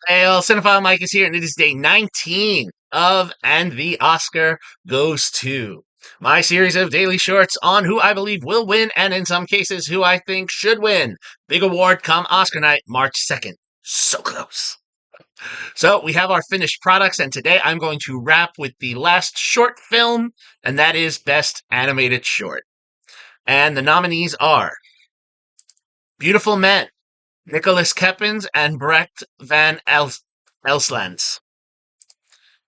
Hey, Cinephile Mike is here, and it is day 19 of And the Oscar Goes To, my series of daily shorts on who I believe will win, and in some cases, who I think should win. Big award come Oscar night, March 2nd. So close. So we have our finished products, and today I'm going to wrap with the last short film, and that is Best Animated Short. And the nominees are Beautiful Men, Nicolas Keppens and Brecht van Elslande.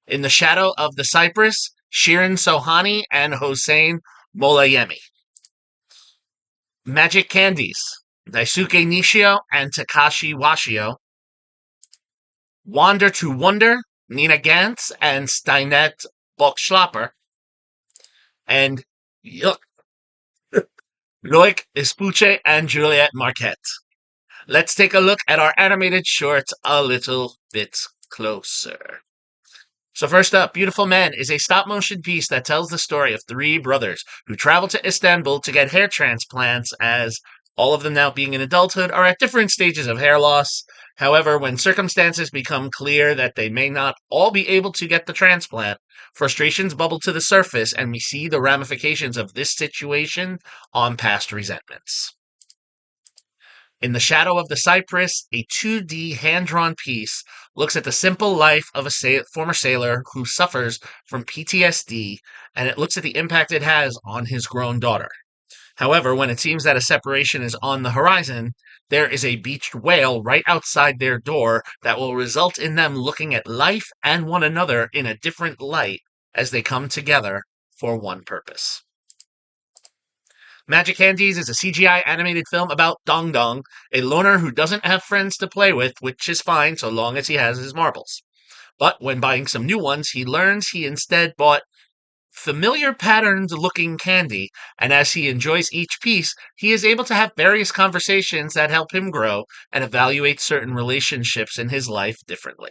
In the Shadow of the Cypress, Shirin Sohani and Hossein Molayemi. Magic Candies, Daisuke Nishio and Takashi Washio. Wander to Wonder, Nina Gantz and Stienette Bosklopper. And Yuck, Loïc, Espuche and Juliette Marquet. Let's take a look at our animated shorts a little bit closer. So first up, Beautiful Men is a stop-motion piece that tells the story of three brothers who travel to Istanbul to get hair transplants, as all of them now being in adulthood are at different stages of hair loss. However, when circumstances become clear that they may not all be able to get the transplant, frustrations bubble to the surface and we see the ramifications of this situation on past resentments. In the Shadow of the Cypress, a 2D hand-drawn piece looks at the simple life of a former sailor who suffers from PTSD, and it looks at the impact it has on his grown daughter. However, when it seems that a separation is on the horizon, there is a beached whale right outside their door that will result in them looking at life and one another in a different light as they come together for one purpose. Magic Candies is a CGI animated film about Dong Dong, a loner who doesn't have friends to play with, which is fine so long as he has his marbles. But when buying some new ones, he learns he instead bought familiar patterned looking candy, and as he enjoys each piece, he is able to have various conversations that help him grow and evaluate certain relationships in his life differently.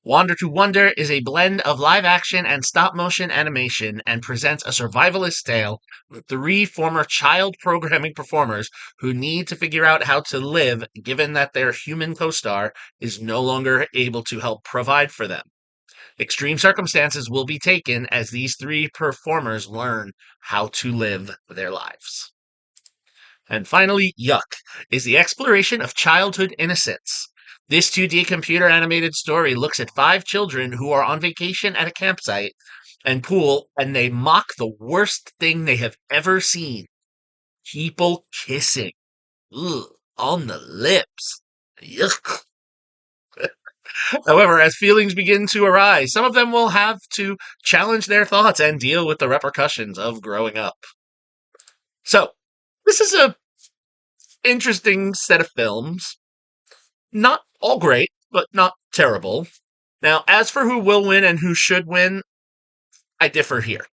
Wander to Wonder is a blend of live action and stop motion animation and presents a survivalist tale with three former child programming performers who need to figure out how to live given that their human co star is no longer able to help provide for them. Extreme circumstances will be taken as these three performers learn how to live their lives. And finally, Yuck is the exploration of childhood innocence. This 2D computer animated story looks at five children who are on vacation at a campsite and pool, and they mock the worst thing they have ever seen: people kissing. Ugh, on the lips. Yuck. However, as feelings begin to arise, some of them will have to challenge their thoughts and deal with the repercussions of growing up. So, this is a interesting set of films. Not all great, but not terrible. Now, as for who will win and who should win, I differ here.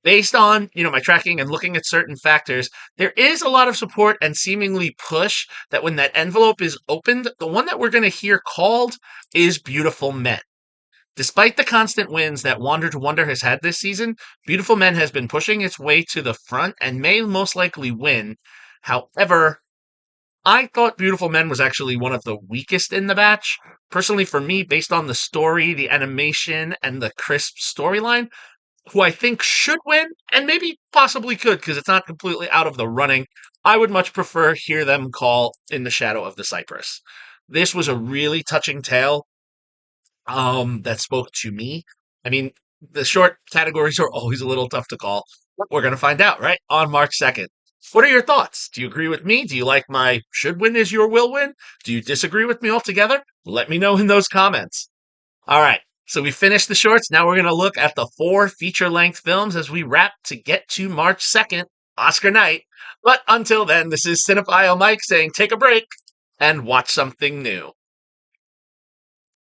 Based on, my tracking and looking at certain factors, there is a lot of support and seemingly push that when that envelope is opened, the one that we're going to hear called is Beautiful Men. Despite the constant wins that Wander to Wonder has had this season, Beautiful Men has been pushing its way to the front and may most likely win. However, I thought Beautiful Men was actually one of the weakest in the batch. Personally, for me, based on the story, the animation, and the crisp storyline, who I think should win, and maybe possibly could, because it's not completely out of the running, I would much prefer hear them call In the Shadow of the Cypress. This was a really touching tale that spoke to me. I mean, the short categories are always a little tough to call. We're going to find out, right? On March 2nd. What are your thoughts? Do you agree with me? Do you like my should win is your will win? Do you disagree with me altogether? Let me know in those comments. All right. So we finished the shorts. Now we're going to look at the 4 feature-length films as we wrap to get to March 2nd, Oscar night. But until then, this is Cinephile Mike saying take a break and watch something new.